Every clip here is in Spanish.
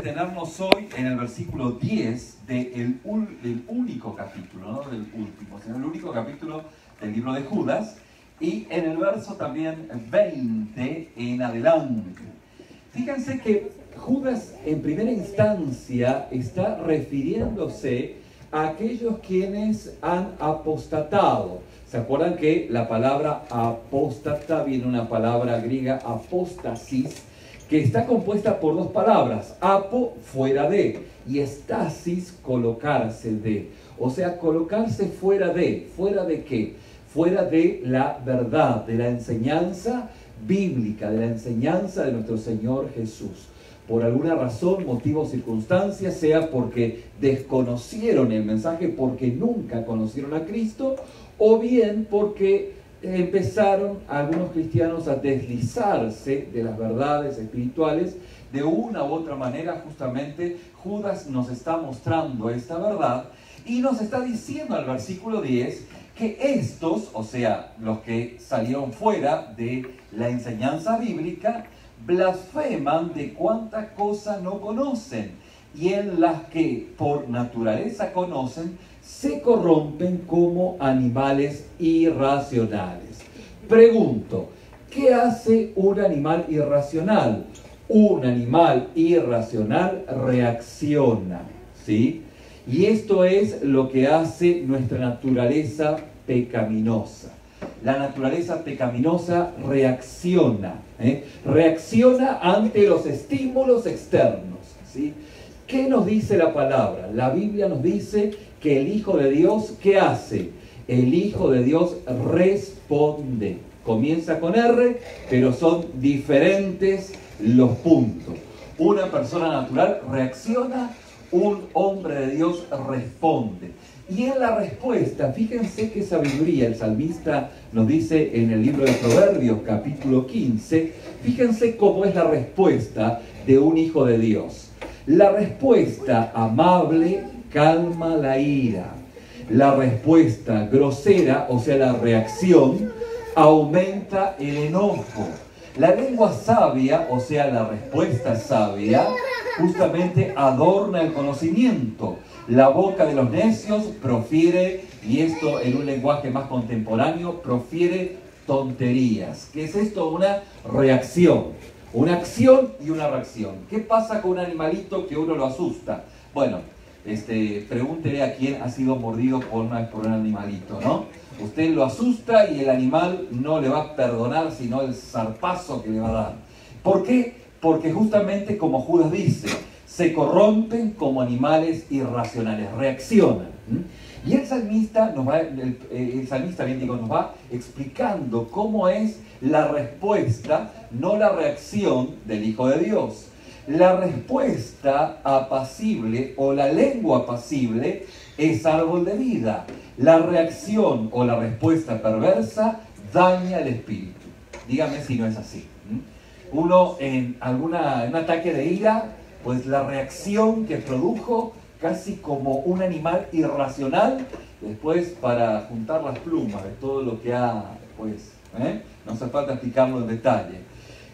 detenernos hoy en el versículo 10 del único capítulo, no del último, sino el único capítulo del libro de Judas, y en el verso también 20 en adelante. Fíjense que Judas en primera instancia está refiriéndose a aquellos quienes han apostatado. ¿Se acuerdan que la palabra apóstata viene de una palabra griega apóstasis, que está compuesta por dos palabras? Apo, fuera de, y estasis, colocarse de. O sea, colocarse fuera de. ¿Fuera de qué? Fuera de la verdad, de la enseñanza bíblica, de la enseñanza de nuestro Señor Jesús. Por alguna razón, motivo o circunstancia, sea porque desconocieron el mensaje, porque nunca conocieron a Cristo, o bien porque empezaron algunos cristianos a deslizarse de las verdades espirituales de una u otra manera. Justamente Judas nos está mostrando esta verdad y nos está diciendo al versículo 10 que estos, o sea, los que salieron fuera de la enseñanza bíblica, blasfeman de cuánta cosa no conocen, y en las que por naturaleza conocen, se corrompen como animales irracionales. Pregunto, ¿qué hace un animal irracional? Un animal irracional reacciona, ¿sí? Y esto es lo que hace nuestra naturaleza pecaminosa. La naturaleza pecaminosa reacciona, reacciona ante los estímulos externos, ¿sí? ¿Qué nos dice la palabra? La Biblia nos dice que el Hijo de Dios, ¿qué hace? El Hijo de Dios responde. Comienza con R, pero son diferentes los puntos. Una persona natural reacciona, un hombre de Dios responde. Y en la respuesta, fíjense qué sabiduría el salmista nos dice en el libro de Proverbios, capítulo 15. Fíjense cómo es la respuesta de un hijo de Dios. La respuesta amable calma la ira. La respuesta grosera, o sea, la reacción, aumenta el enojo. La lengua sabia, o sea, la respuesta sabia, justamente adorna el conocimiento. La boca de los necios profiere, y esto en un lenguaje más contemporáneo, profiere tonterías. ¿Qué es esto? Una reacción. Una acción y una reacción. ¿Qué pasa con un animalito que uno lo asusta? Bueno, pregúntele a quién ha sido mordido por un animalito, ¿no? Usted lo asusta y el animal no le va a perdonar, sino el zarpazo que le va a dar. ¿Por qué? Porque justamente como Judas dice, se corrompen como animales irracionales, reaccionan. Y el salmista nos va explicando cómo es la respuesta, no la reacción del Hijo de Dios. La respuesta apacible o la lengua apacible es árbol de vida. La reacción o la respuesta perversa daña el espíritu. Dígame si no es así. Uno en un ataque de ira, pues la reacción que produjo, casi como un animal irracional, después para juntar las plumas de todo lo que ha, pues, no hace falta explicarlo en detalle.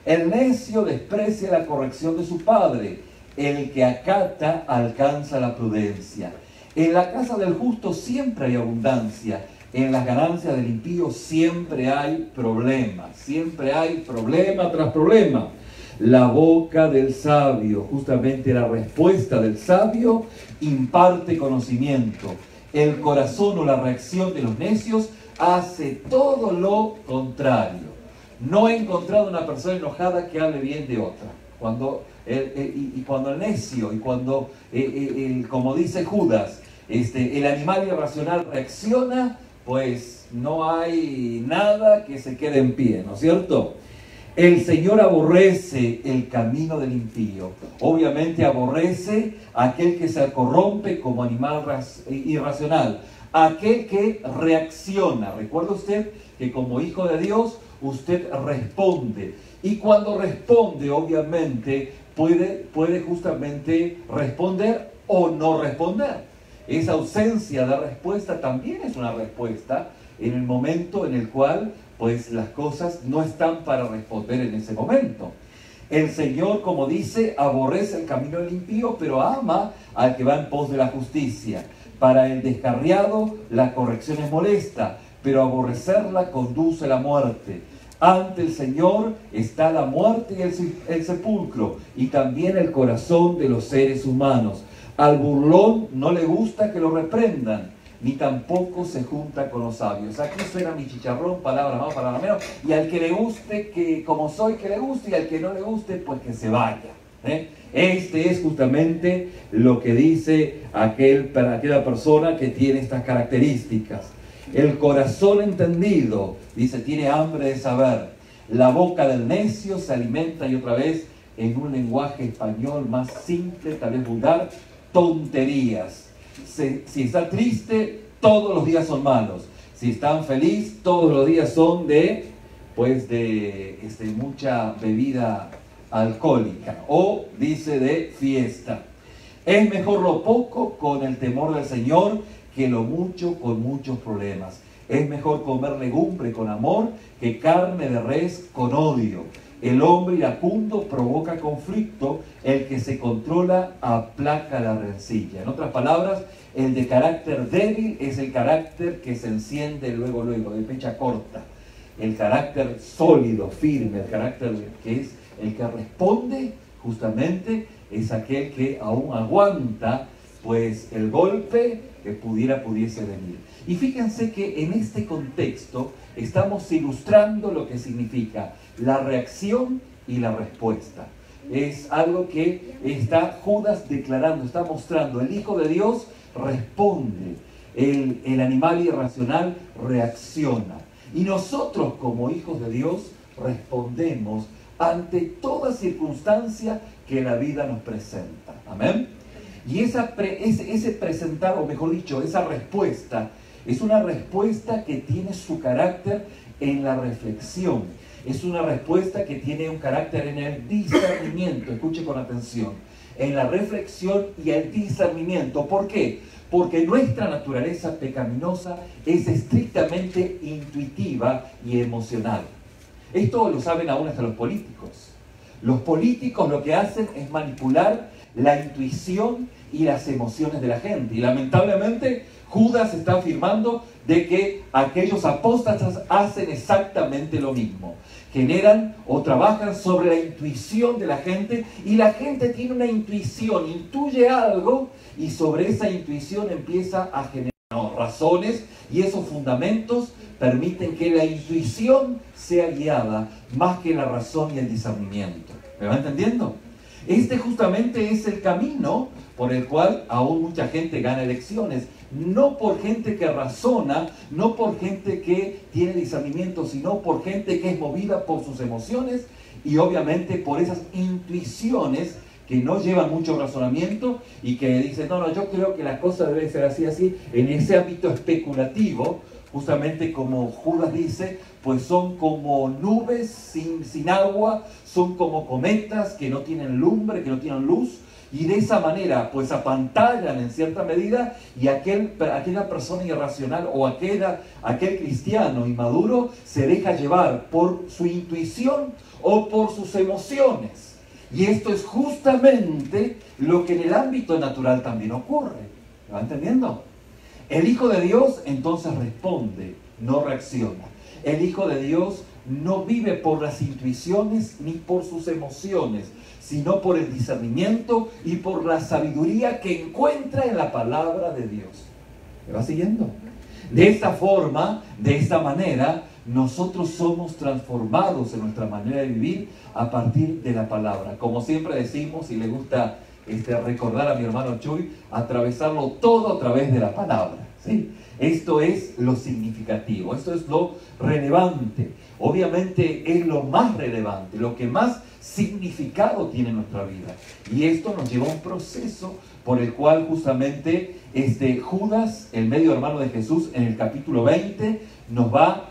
El necio desprecia la corrección de su padre, el que acata alcanza la prudencia. En la casa del justo siempre hay abundancia, en las ganancias del impío siempre hay problema tras problema. La boca del sabio, justamente la respuesta del sabio, imparte conocimiento. El corazón o la reacción de los necios hace todo lo contrario. No he encontrado una persona enojada que hable bien de otra. Cuando el necio, y cuando, como dice Judas, el animal irracional reacciona, pues no hay nada que se quede en pie, ¿no es cierto? El Señor aborrece el camino del impío. Obviamente aborrece a aquel que se corrompe como animal irracional. Aquel que reacciona. Recuerda usted que como hijo de Dios, usted responde. Y cuando responde, obviamente, puede justamente responder o no responder. Esa ausencia de respuesta también es una respuesta en el momento en el cual pues las cosas no están para responder en ese momento. El Señor, como dice, aborrece el camino del impío, pero ama al que va en pos de la justicia. Para el descarriado la corrección es molesta, pero aborrecerla conduce a la muerte. Ante el Señor está la muerte y el sepulcro, y también el corazón de los seres humanos. Al burlón no le gusta que lo reprendan, ni tampoco se junta con los sabios. Aquí suena mi chicharrón, palabras más, palabras menos, y al que le guste, que como soy, que le guste, y al que no le guste, pues que se vaya. Este es justamente lo que dice aquella persona que tiene estas características. El corazón entendido, dice, tiene hambre de saber. La boca del necio se alimenta, y otra vez, en un lenguaje español más simple, tal vez vulgar, tonterías. Si está triste, todos los días son malos. Si está feliz, todos los días son de mucha bebida alcohólica, o dice de fiesta. Es mejor lo poco con el temor del Señor que lo mucho con muchos problemas. Es mejor comer legumbre con amor que carne de res con odio. El hombre iracundo provoca conflicto, el que se controla aplaca la rencilla. En otras palabras, el de carácter débil es el carácter que se enciende luego, de fecha corta. El carácter sólido, firme, el carácter que es el que responde, justamente, es aquel que aún aguanta el golpe que pudiese venir. Y fíjense que en este contexto estamos ilustrando lo que significa la reacción y la respuesta. Es algo que está Judas declarando, está mostrando. El Hijo de Dios responde, el animal irracional reacciona. Y nosotros como hijos de Dios respondemos ante toda circunstancia que la vida nos presenta. Amén. Y ese presentar, o mejor dicho, esa respuesta, es una respuesta que tiene su carácter en la reflexión. Es una respuesta que tiene un carácter en el discernimiento. Escuche con atención. En la reflexión y el discernimiento. ¿Por qué? Porque nuestra naturaleza pecaminosa es estrictamente intuitiva y emocional. Esto lo saben aún hasta los políticos. Los políticos lo que hacen es manipular la intuición y las emociones de la gente. Y lamentablemente Judas está afirmando de que aquellos apóstatas hacen exactamente lo mismo. Generan o trabajan sobre la intuición de la gente, y la gente tiene una intuición, intuye algo, y sobre esa intuición empieza a generar razones, y esos fundamentos permiten que la intuición sea guiada más que la razón y el discernimiento. ¿Me va entendiendo? Este justamente es el camino por el cual aún mucha gente gana elecciones. No por gente que razona, no por gente que tiene discernimiento, sino por gente que es movida por sus emociones y obviamente por esas intuiciones que no llevan mucho razonamiento y que dicen, no, yo creo que la cosa debe ser así, en ese ámbito especulativo. Justamente como Judas dice, pues son como nubes sin agua, son como cometas que no tienen lumbre, que no tienen luz, y de esa manera pues apantallan en cierta medida, y aquella persona irracional o aquel cristiano inmaduro se deja llevar por su intuición o por sus emociones. Y esto es justamente lo que en el ámbito natural también ocurre. ¿Me va entendiendo? El Hijo de Dios entonces responde, no reacciona. El Hijo de Dios no vive por las intuiciones ni por sus emociones, sino por el discernimiento y por la sabiduría que encuentra en la palabra de Dios. ¿Me va siguiendo? De esta forma, de esta manera, nosotros somos transformados en nuestra manera de vivir a partir de la palabra. Como siempre decimos, y le gusta recordar a mi hermano Chuy, atravesarlo todo a través de la palabra, ¿sí? Esto es lo significativo, esto es lo relevante. Obviamente es lo más relevante, lo que más significado tiene en nuestra vida. Y esto nos lleva a un proceso por el cual justamente Judas, el medio hermano de Jesús, en el capítulo 20, nos va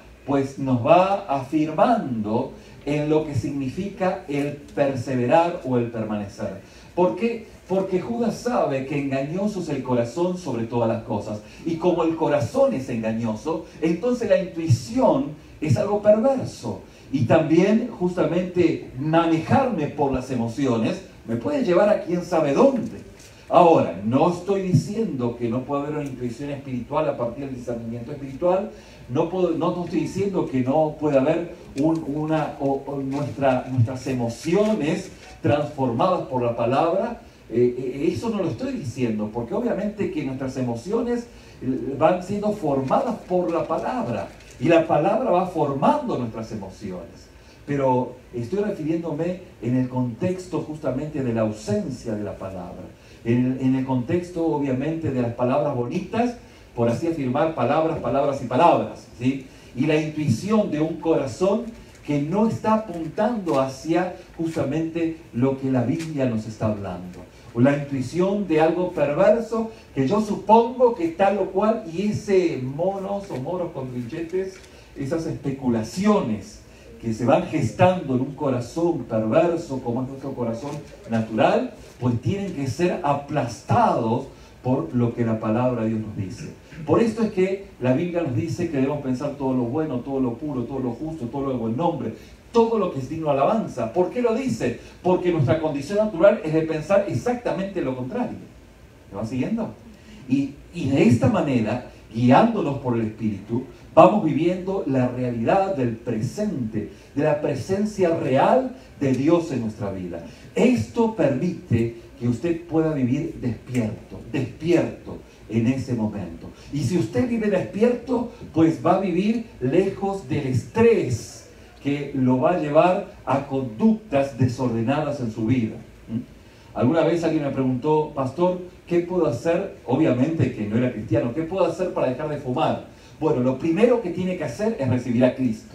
afirmando en lo que significa el perseverar o el permanecer. ¿Por qué Porque Judas sabe que engañoso es el corazón sobre todas las cosas. Y como el corazón es engañoso, entonces la intuición es algo perverso. Y también justamente manejarme por las emociones me puede llevar a quién sabe dónde. Ahora, no estoy diciendo que no pueda haber una intuición espiritual a partir del discernimiento espiritual. No estoy diciendo que no puede haber nuestras emociones transformadas por la palabra. Eso no lo estoy diciendo, porque obviamente que nuestras emociones van siendo formadas por la palabra, y la palabra va formando nuestras emociones. Pero estoy refiriéndome en el contexto justamente de la ausencia de la palabra, en el contexto obviamente de las palabras bonitas, por así afirmar, palabras, palabras y palabras, ¿sí? Y la intuición de un corazón que no está apuntando hacia justamente lo que la Biblia nos está hablando. O la intuición de algo perverso que yo supongo que tal o cual, y ese moros con trinchetes, esas especulaciones que se van gestando en un corazón perverso como es nuestro corazón natural, pues tienen que ser aplastados por lo que la palabra de Dios nos dice. Por esto es que la Biblia nos dice que debemos pensar todo lo bueno, todo lo puro, todo lo justo, todo lo de buen nombre, todo lo que es digno de alabanza. ¿Por qué lo dice? Porque nuestra condición natural es de pensar exactamente lo contrario. ¿Me van siguiendo? Y de esta manera, guiándonos por el Espíritu, vamos viviendo la realidad del presente, de la presencia real de Dios en nuestra vida. Esto permite que usted pueda vivir despierto en ese momento. Y si usted vive despierto, pues va a vivir lejos del estrés que lo va a llevar a conductas desordenadas en su vida. Alguna vez alguien me preguntó: pastor, ¿qué puedo hacer? Obviamente que no era cristiano. ¿Qué puedo hacer para dejar de fumar? Bueno, lo primero que tiene que hacer es recibir a Cristo.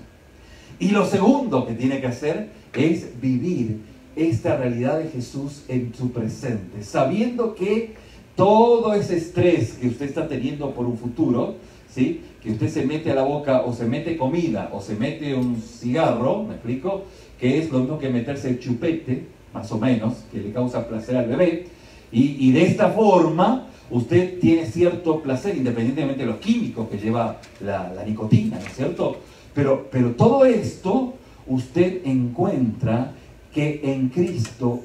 Y lo segundo que tiene que hacer es vivir esta realidad de Jesús en su presente, sabiendo que todo ese estrés que usted está teniendo por un futuro, ¿sí?, que usted se mete a la boca o se mete comida o se mete un cigarro, ¿me explico?, que es lo mismo que meterse el chupete, más o menos, que le causa placer al bebé, y de esta forma usted tiene cierto placer independientemente de los químicos que lleva la nicotina, ¿no es cierto? Pero todo esto usted encuentra que en Cristo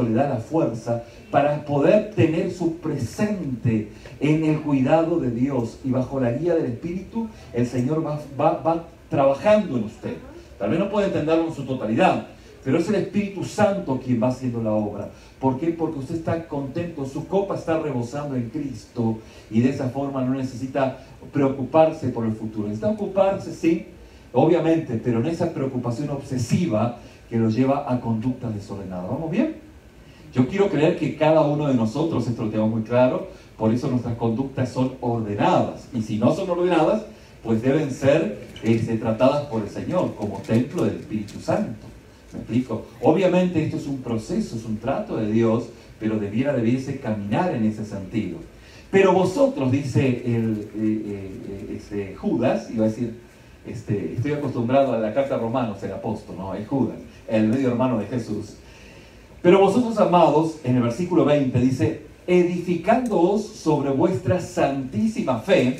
le da la fuerza para poder tener su presente en el cuidado de Dios, y bajo la guía del Espíritu el Señor va trabajando en usted. Tal vez no puede entenderlo en su totalidad, pero es el Espíritu Santo quien va haciendo la obra. ¿Por qué? Porque usted está contento, su copa está rebosando en Cristo, y de esa forma no necesita preocuparse por el futuro. Necesita ocuparse, sí, obviamente, pero en esa preocupación obsesiva que lo lleva a conductas desordenadas. ¿Vamos bien? Yo quiero creer que cada uno de nosotros, esto lo tenemos muy claro, por eso nuestras conductas son ordenadas. Y si no son ordenadas, pues deben ser tratadas por el Señor como templo del Espíritu Santo. ¿Me explico? Obviamente esto es un proceso, es un trato de Dios, pero debiese caminar en ese sentido. Pero vosotros, dice Judas, iba a decir, estoy acostumbrado a la carta a Romanos, el apóstol, ¿no? Es Judas, el medio hermano de Jesús. Pero vosotros, amados, en el versículo 20 dice: edificándoos sobre vuestra santísima fe,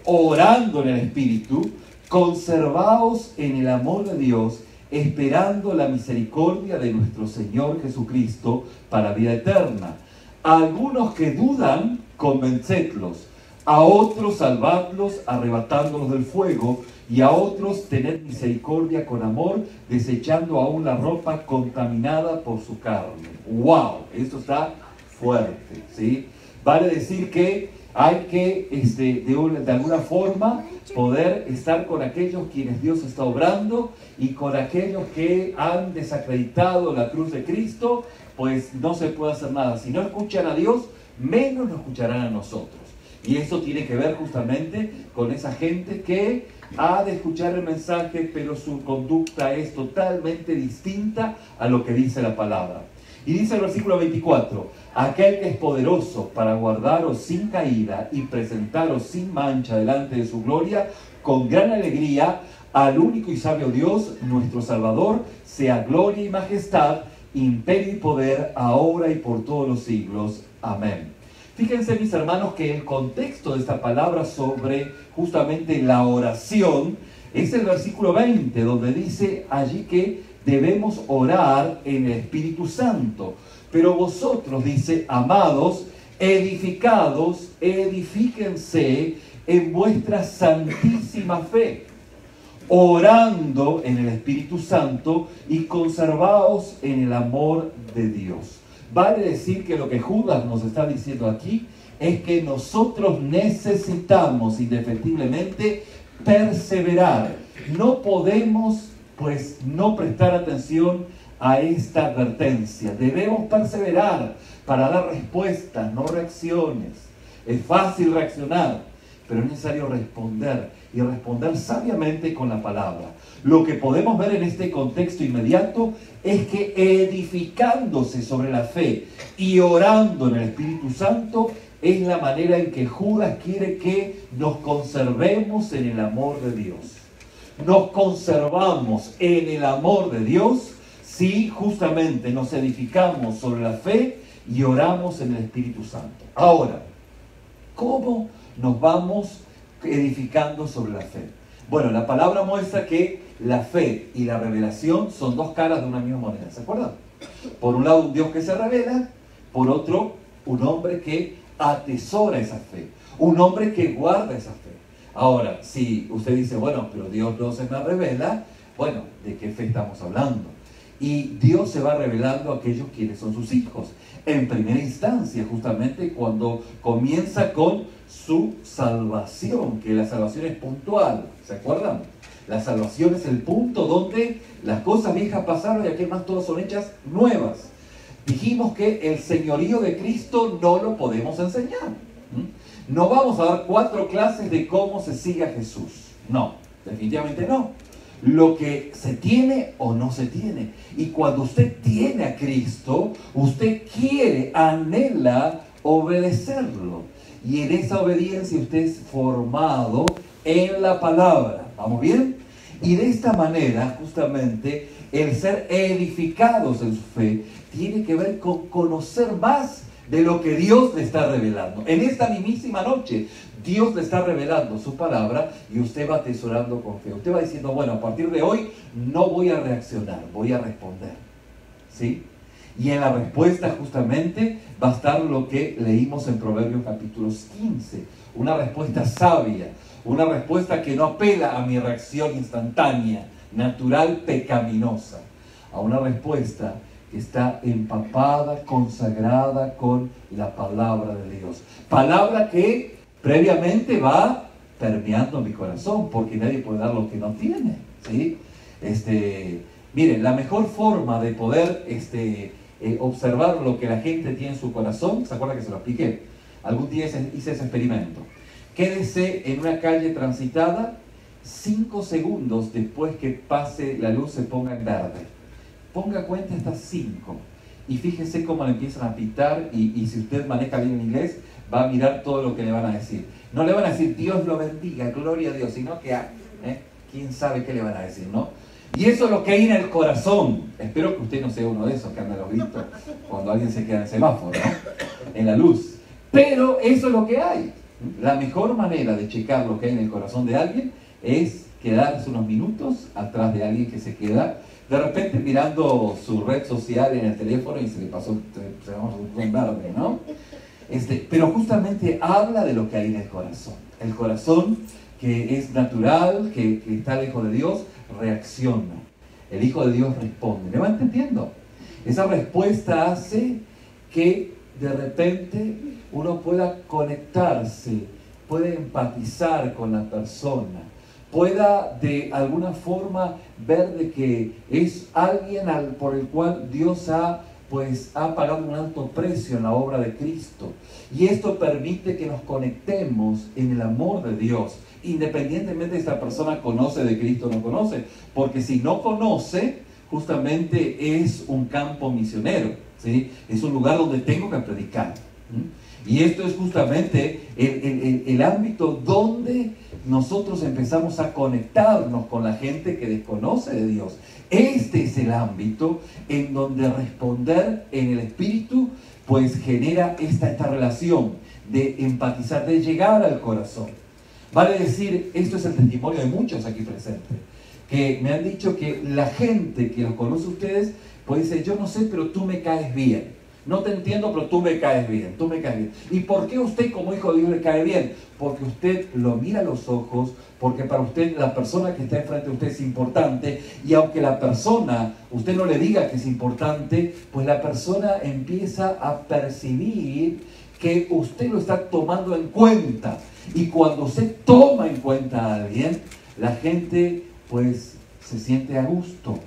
orando en el Espíritu, conservaos en el amor de Dios, esperando la misericordia de nuestro Señor Jesucristo para vida eterna. A algunos que dudan, convencedlos; a otros salvadlos, arrebatándolos del fuego; y a otros tened misericordia con amor, desechando aún la ropa contaminada por su carne. ¡Wow! Esto está fuerte, ¿sí? Vale decir que hay que, de alguna forma, poder estar con aquellos quienes Dios está obrando, y con aquellos que han desacreditado la cruz de Cristo, pues no se puede hacer nada. Si no escuchan a Dios, menos nos escucharán a nosotros. Y eso tiene que ver justamente con esa gente que ha de escuchar el mensaje, pero su conducta es totalmente distinta a lo que dice la palabra. Y dice el versículo 24: aquel que es poderoso para guardaros sin caída y presentaros sin mancha delante de su gloria, con gran alegría, al único y sabio Dios, nuestro Salvador, sea gloria y majestad imperio y poder, ahora y por todos los siglos. Amén. Fíjense, mis hermanos, que el contexto de esta palabra sobre justamente la oración es el versículo 20, donde dice allí que debemos orar en el Espíritu Santo. Pero vosotros, dice, amados, edificados, edifíquense en vuestra santísima fe, orando en el Espíritu Santo y conservaos en el amor de Dios. Vale decir que lo que Judas nos está diciendo aquí es que nosotros necesitamos indefectiblemente perseverar. No podemos, pues, no prestar atención a esta advertencia. Debemos perseverar para dar respuestas, no reacciones. Es fácil reaccionar, pero es necesario responder, y responder sabiamente con la palabra. Lo que podemos ver en este contexto inmediato es que edificándose sobre la fe y orando en el Espíritu Santo es la manera en que Judas quiere que nos conservemos en el amor de Dios. Nos conservamos en el amor de Dios si justamente nos edificamos sobre la fe y oramos en el Espíritu Santo. Ahora, ¿cómo nos vamos edificando sobre la fe? Bueno, la palabra muestra que la fe y la revelación son dos caras de una misma moneda, ¿se acuerdan? Por un lado, un Dios que se revela, por otro, un hombre que atesora esa fe, un hombre que guarda esa fe. Ahora, si usted dice, bueno, pero Dios no se me revela, bueno, ¿de qué fe estamos hablando? Y Dios se va revelando a aquellos quienes son sus hijos. En primera instancia, justamente cuando comienza con su salvación, que la salvación es puntual, ¿se acuerdan? La salvación es el punto donde las cosas viejas pasaron y aquí más todas son hechas nuevas. Dijimos que el señorío de Cristo no lo podemos enseñar. No vamos a dar 4 clases de cómo se sigue a Jesús. No, definitivamente no. Lo que se tiene o no se tiene. Y cuando usted tiene a Cristo, usted quiere, anhela obedecerlo. Y en esa obediencia usted es formado en la palabra. ¿Vamos bien? Y de esta manera, justamente, el ser edificados en su fe tiene que ver con conocer más de lo que Dios le está revelando. En esta mismísima noche, Dios le está revelando su palabra y usted va atesorando con fe. Usted va diciendo, bueno, a partir de hoy no voy a reaccionar, voy a responder. ¿Sí? Y en la respuesta justamente va a estar lo que leímos en Proverbios capítulo 15. Una respuesta sabia, una respuesta que no apela a mi reacción instantánea, natural, pecaminosa. A una respuesta que está empapada, consagrada con la palabra de Dios. Palabra que previamente va permeando mi corazón, porque nadie puede dar lo que no tiene. ¿Sí? Miren, la mejor forma de poder observar lo que la gente tiene en su corazón, ¿se acuerdan que se lo expliqué? Algún día hice ese experimento. Quédese en una calle transitada 5 segundos después que pase la luz, se ponga en verde. Ponga cuenta estas 5 y fíjese cómo le empiezan a pitar y si usted maneja bien el inglés, va a mirar todo lo que le van a decir. No le van a decir Dios lo bendiga, gloria a Dios, sino que quién sabe qué le van a decir, ¿no? Y eso es lo que hay en el corazón. Espero que usted no sea uno de esos que anda a los gritos cuando alguien se queda en el semáforo, ¿no? En la luz. Pero eso es lo que hay. La mejor manera de checar lo que hay en el corazón de alguien es quedarse unos minutos atrás de alguien que se queda de repente mirando su red social en el teléfono y se le pasó, se vamos a un verde, ¿no? Pero justamente habla de lo que hay en el corazón. El corazón que es natural, que está lejos de Dios, reacciona. El Hijo de Dios responde. ¿Me va entendiendo? Esa respuesta hace que de repente uno pueda conectarse, puede empatizar con la persona, pueda de alguna forma ver de que es alguien por el cual Dios ha pagado un alto precio en la obra de Cristo. Y esto permite que nos conectemos en el amor de Dios, independientemente de si esta persona conoce de Cristo o no conoce, porque si no conoce, justamente es un campo misionero, ¿sí? Es un lugar donde tengo que predicar. Y esto es justamente el ámbito donde nosotros empezamos a conectarnos con la gente que desconoce de Dios. Este es el ámbito en donde responder en el Espíritu pues genera esta relación de empatizar, de llegar al corazón. Vale decir, esto es el testimonio de muchos aquí presentes, que me han dicho que la gente que los conoce a ustedes, pues dice, yo no sé, pero tú me caes bien. No te entiendo, pero tú me caes bien, tú me caes bien. ¿Y por qué usted como hijo de Dios le cae bien? Porque usted lo mira a los ojos, porque para usted la persona que está enfrente de usted es importante, y aunque la persona, usted no le diga que es importante, pues la persona empieza a percibir que usted lo está tomando en cuenta. Y cuando usted toma en cuenta a alguien, la gente pues se siente a gusto.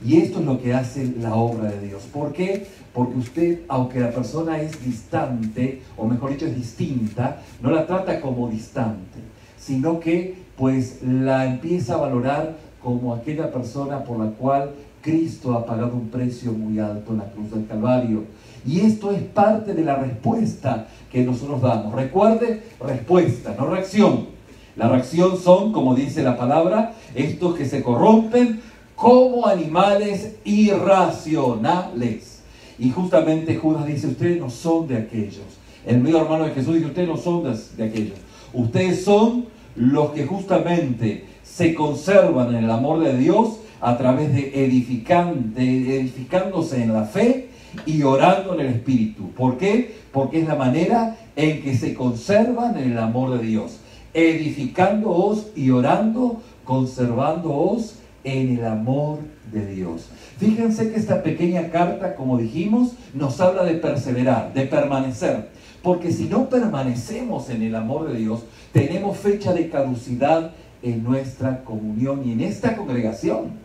Y esto es lo que hace la obra de Dios. ¿Por qué? Porque usted, aunque la persona es distante, o mejor dicho es distinta, no la trata como distante, sino que pues la empieza a valorar como aquella persona por la cual Cristo ha pagado un precio muy alto en la cruz del Calvario. Y esto es parte de la respuesta que nosotros damos. Recuerde, respuesta, no reacción. La reacción son, como dice la palabra, estos que se corrompen como animales irracionales. Y justamente Judas dice, ustedes no son de aquellos. El medio hermano de Jesús dice, ustedes no son de aquellos. Ustedes son los que justamente se conservan en el amor de Dios a través de edificándose en la fe y orando en el Espíritu. ¿Por qué? Porque es la manera en que se conservan en el amor de Dios. Edificándoos y orando, conservándoos en el amor de Dios. Fíjense que esta pequeña carta, como dijimos, nos habla de perseverar, de permanecer. Porque si no permanecemos en el amor de Dios, tenemos fecha de caducidad en nuestra comunión y en esta congregación.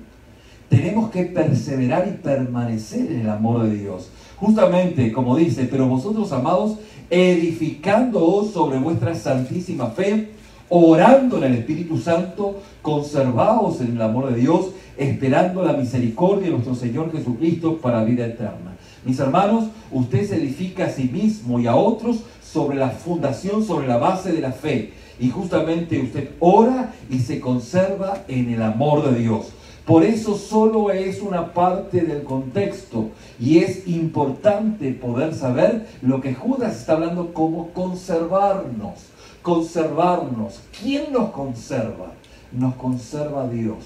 Tenemos que perseverar y permanecer en el amor de Dios. Justamente, como dice, pero vosotros, amados, edificándoos sobre vuestra santísima fe, orando en el Espíritu Santo, conservaos en el amor de Dios, esperando la misericordia de nuestro Señor Jesucristo para vida eterna. Mis hermanos, usted se edifica a sí mismo y a otros sobre la fundación, sobre la base de la fe. Y justamente usted ora y se conserva en el amor de Dios. Por eso solo es una parte del contexto. Y es importante poder saber lo que Judas está hablando como conservarnos. Conservarnos. ¿Quién nos conserva? Nos conserva Dios.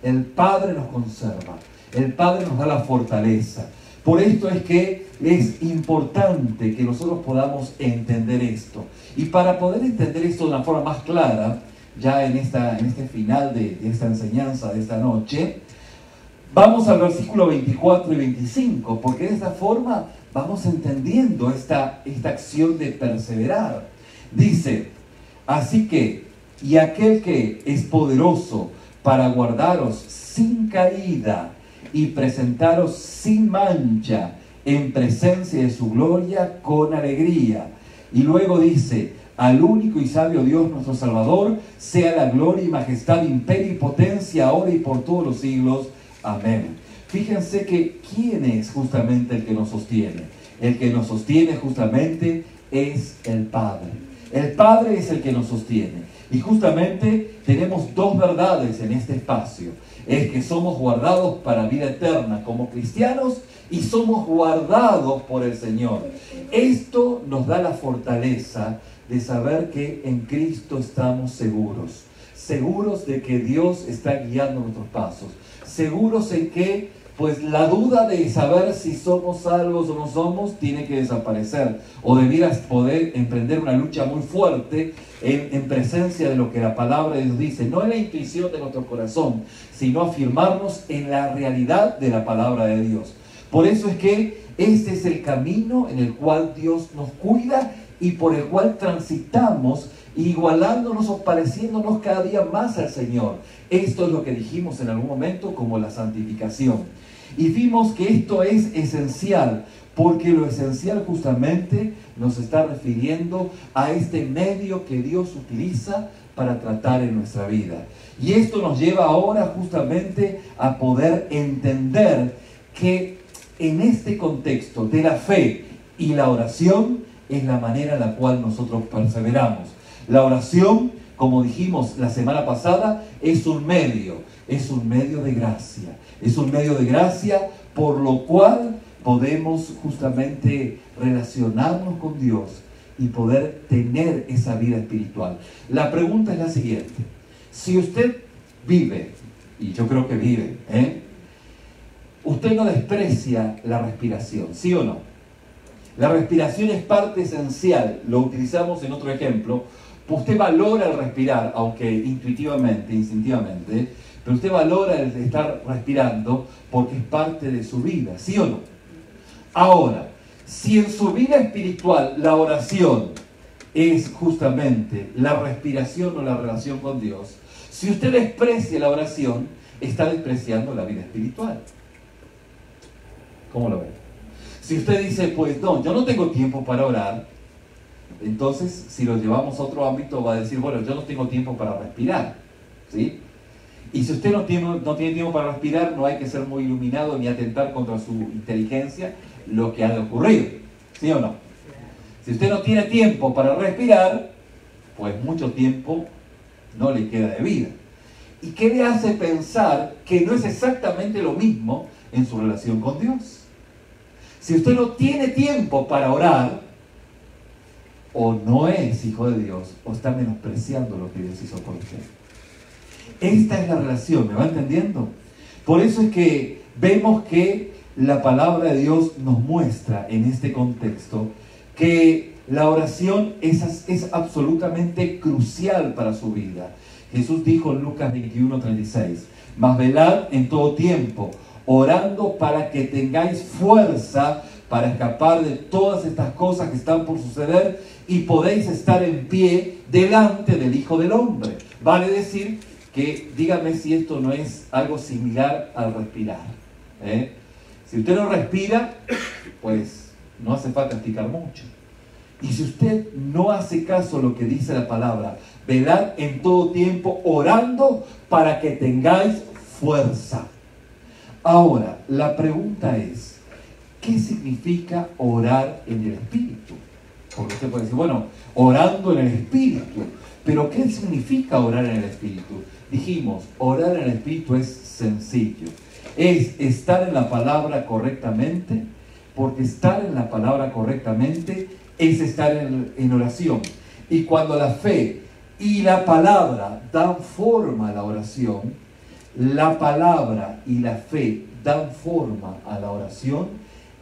El Padre nos conserva. El Padre nos da la fortaleza. Por esto es que es importante que nosotros podamos entender esto. Y para poder entender esto de una forma más clara, ya en este final de esta enseñanza de esta noche, vamos al versículo 24 y 25, porque de esta forma vamos entendiendo esta acción de perseverar. Dice, así que, y aquel que es poderoso para guardaros sin caída y presentaros sin mancha en presencia de su gloria con alegría. Y luego dice, al único y sabio Dios nuestro Salvador, sea la gloria y majestad, imperio y potencia, ahora y por todos los siglos. Amén. Fíjense que ¿quién es justamente el que nos sostiene? El que nos sostiene justamente es el Padre. El Padre es el que nos sostiene. Y justamente tenemos dos verdades en este espacio. Es que somos guardados para vida eterna como cristianos y somos guardados por el Señor. Esto nos da la fortaleza de saber que en Cristo estamos seguros. Seguros de que Dios está guiando nuestros pasos. Seguros en que pues la duda de saber si somos salvos o no somos tiene que desaparecer. O debieras poder emprender una lucha muy fuerte en presencia de lo que la palabra de Dios dice. No en la intuición de nuestro corazón, sino afirmarnos en la realidad de la palabra de Dios. Por eso es que este es el camino en el cual Dios nos cuida y por el cual transitamos, igualándonos o pareciéndonos cada día más al Señor. Esto es lo que dijimos en algún momento como la santificación. Y vimos que esto es esencial, porque lo esencial justamente nos está refiriendo a este medio que Dios utiliza para tratar en nuestra vida. Y esto nos lleva ahora justamente a poder entender que en este contexto de la fe y la oración es la manera en la cual nosotros perseveramos. La oración, como dijimos la semana pasada, es un medio de gracia. Es un medio de gracia por lo cual podemos justamente relacionarnos con Dios y poder tener esa vida espiritual. La pregunta es la siguiente: si usted vive, y yo creo que vive, usted no desprecia la respiración, ¿sí o no? La respiración es parte esencial, lo utilizamos en otro ejemplo. Usted valora el respirar, aunque intuitivamente, instintivamente, pero usted valora el estar respirando porque es parte de su vida, ¿sí o no? Ahora, si en su vida espiritual la oración es justamente la respiración o la relación con Dios, si usted desprecia la oración, está despreciando la vida espiritual. ¿Cómo lo ve? Si usted dice, pues no, yo no tengo tiempo para orar, entonces si lo llevamos a otro ámbito va a decir, bueno, yo no tengo tiempo para respirar, ¿sí? Y si usted no tiene tiempo para respirar, no hay que ser muy iluminado ni atentar contra su inteligencia lo que ha de ocurrir, ¿sí o no? Si usted no tiene tiempo para respirar, pues mucho tiempo no le queda de vida. ¿Y qué le hace pensar que no es exactamente lo mismo en su relación con Dios? Si usted no tiene tiempo para orar, o no es hijo de Dios, o está menospreciando lo que Dios hizo por usted. Esta es la relación, ¿me va entendiendo? Por eso es que vemos que la palabra de Dios nos muestra en este contexto que la oración es absolutamente crucial para su vida. Jesús dijo en Lucas 21:36, mas velad en todo tiempo, orando para que tengáis fuerza para escapar de todas estas cosas que están por suceder y podéis estar en pie delante del Hijo del Hombre. Vale decir que, dígame si esto no es algo similar al respirar. Si usted no respira, pues no hace falta explicar mucho. Y si usted no hace caso a lo que dice la palabra, velad en todo tiempo orando para que tengáis fuerza. Ahora, la pregunta es, ¿qué significa orar en el Espíritu? Porque usted puede decir, bueno, orando en el Espíritu. Pero ¿qué significa orar en el Espíritu? Dijimos, orar en el Espíritu es sencillo. Es estar en la palabra correctamente, porque estar en la palabra correctamente es estar en oración. Y cuando la fe y la palabra dan forma a la oración, la palabra y la fe dan forma a la oración,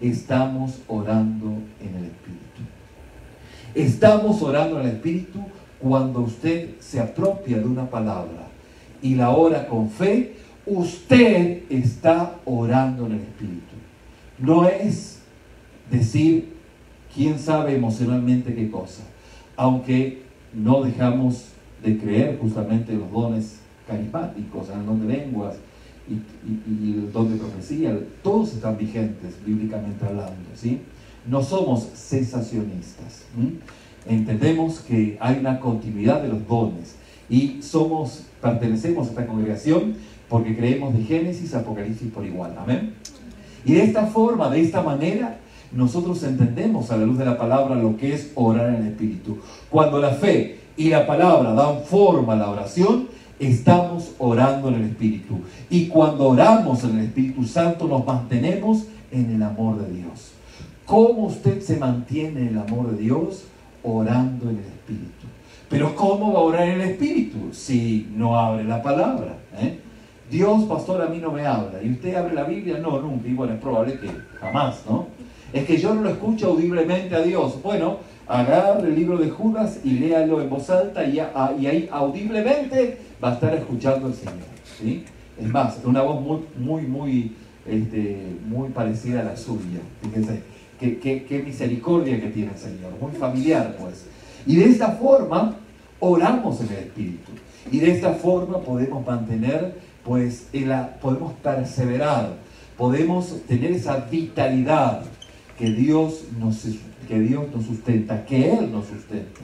estamos orando en el Espíritu. Estamos orando en el Espíritu cuando usted se apropia de una palabra y la ora con fe, usted está orando en el Espíritu. No es decir, quién sabe emocionalmente qué cosa, aunque no dejamos de creer justamente en los dones carismáticos, en el don de lenguas y el don de profecía, todos están vigentes bíblicamente hablando, ¿sí? No somos cesacionistas, entendemos que hay una continuidad de los dones y pertenecemos a esta congregación porque creemos de Génesis a Apocalipsis por igual, amén. Y de esta forma, de esta manera, nosotros entendemos a la luz de la palabra lo que es orar en el Espíritu. Cuando la fe y la palabra dan forma a la oración, estamos orando en el Espíritu. Y cuando oramos en el Espíritu Santo, nos mantenemos en el amor de Dios. ¿Cómo usted se mantiene en el amor de Dios? Orando en el Espíritu. Pero ¿cómo va a orar en el Espíritu si no abre la palabra? Dios, pastor, a mí no me habla. ¿Y usted abre la Biblia? No, nunca. Y bueno, es probable que jamás, ¿no? Es que yo no lo escucho audiblemente a Dios. Bueno, agarre el libro de Judas y léalo en voz alta y ahí audiblemente va a estar escuchando al Señor, ¿sí? Es más, una voz muy parecida a la suya. Fíjense, qué misericordia que tiene el Señor, muy familiar pues. Y de esta forma oramos en el Espíritu. Y de esta forma podemos mantener, pues, podemos perseverar, podemos tener esa vitalidad que Dios nos sustenta, que Él nos sustenta.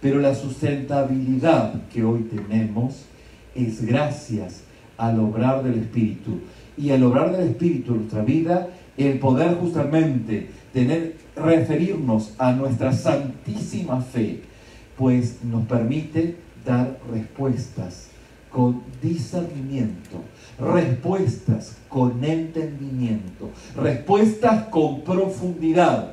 Pero la sustentabilidad que hoy tenemos es gracias al obrar del Espíritu. Y el obrar del Espíritu en nuestra vida el poder justamente referirnos a nuestra santísima fe, pues nos permite dar respuestas con discernimiento, respuestas con entendimiento, respuestas con profundidad.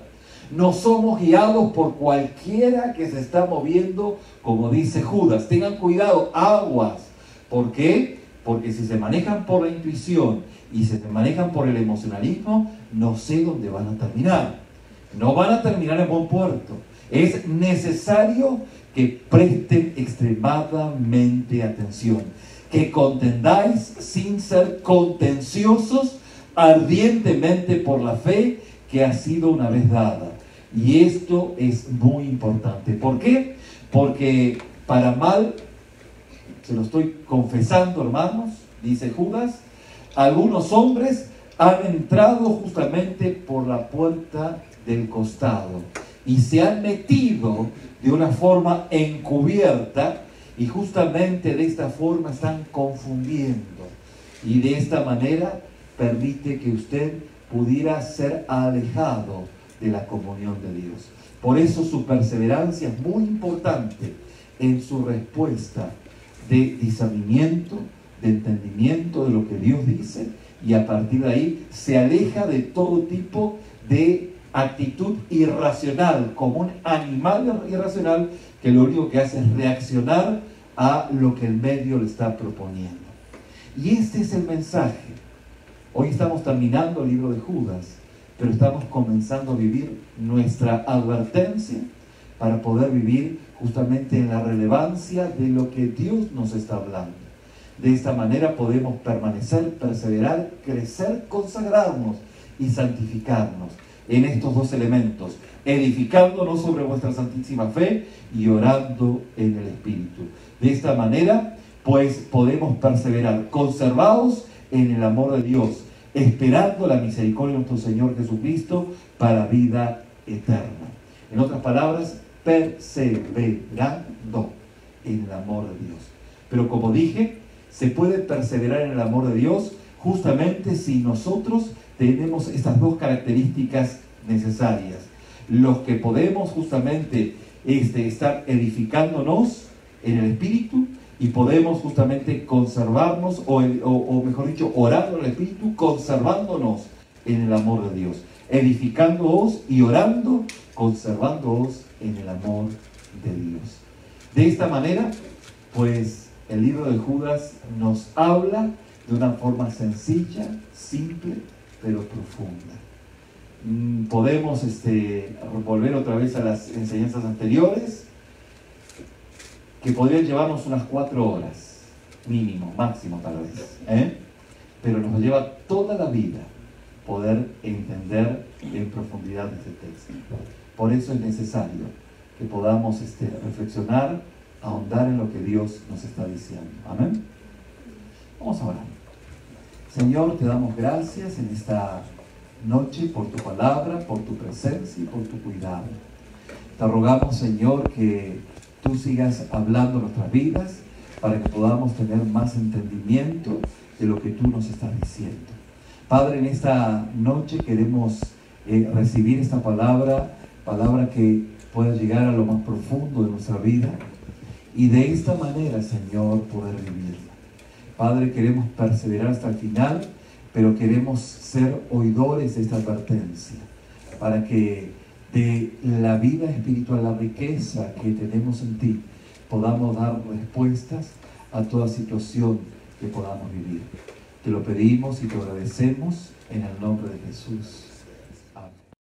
No somos guiados por cualquiera que se está moviendo, como dice Judas. Tengan cuidado, aguas. ¿Por qué? Porque si se manejan por la intuición y se manejan por el emocionalismo, no sé dónde van a terminar. No van a terminar en buen puerto. Es necesario que presten extremadamente atención, que contendáis sin ser contenciosos ardientemente por la fe que ha sido una vez dada. Y esto es muy importante. ¿Por qué? Porque para mal, se lo estoy confesando, hermanos, dice Judas, algunos hombres han entrado justamente por la puerta del costado y se han metido de una forma encubierta, y justamente de esta forma están confundiendo, y de esta manera permite que usted pudiera ser alejado de la comunión de Dios. Por eso su perseverancia es muy importante en su respuesta de discernimiento, de entendimiento de lo que Dios dice, y a partir de ahí se aleja de todo tipo de actitud irracional, como un animal irracional que lo único que hace es reaccionar a lo que el medio le está proponiendo. Y este es el mensaje. Hoy estamos terminando el libro de Judas, pero estamos comenzando a vivir nuestra advertencia para poder vivir justamente en la relevancia de lo que Dios nos está hablando. De esta manera podemos permanecer, perseverar, crecer, consagrarnos y santificarnos en estos dos elementos, edificándonos sobre vuestra santísima fe y orando en el Espíritu. De esta manera, pues, podemos perseverar, conservados en el amor de Dios, esperando la misericordia de nuestro Señor Jesucristo para vida eterna. En otras palabras, perseverando en el amor de Dios. Pero como dije, se puede perseverar en el amor de Dios justamente si nosotros tenemos estas dos características necesarias. Los que podemos justamente estar edificándonos en el Espíritu, y podemos justamente conservarnos, o mejor dicho, orando en el Espíritu, conservándonos en el amor de Dios, edificándoos y orando, conservándoos en el amor de Dios. De esta manera, pues, el libro de Judas nos habla de una forma sencilla, simple, pero profunda. Podemos volver otra vez a las enseñanzas anteriores, que podrían llevarnos unas 4 horas, mínimo, máximo tal vez, pero nos lleva toda la vida poder entender en profundidad este texto. Por eso es necesario que podamos reflexionar, ahondar en lo que Dios nos está diciendo. Amén. Vamos a orar. Señor, te damos gracias en esta noche por tu palabra, por tu presencia y por tu cuidado. Te rogamos, Señor, que tú sigas hablando en nuestras vidas para que podamos tener más entendimiento de lo que tú nos estás diciendo. Padre, en esta noche queremos recibir esta palabra que pueda llegar a lo más profundo de nuestra vida, y de esta manera, Señor, poder vivirla. Padre, queremos perseverar hasta el final, pero queremos ser oidores de esta advertencia, para que de la vida espiritual, la riqueza que tenemos en ti, podamos dar respuestas a toda situación que podamos vivir. Te lo pedimos y te agradecemos en el nombre de Jesús.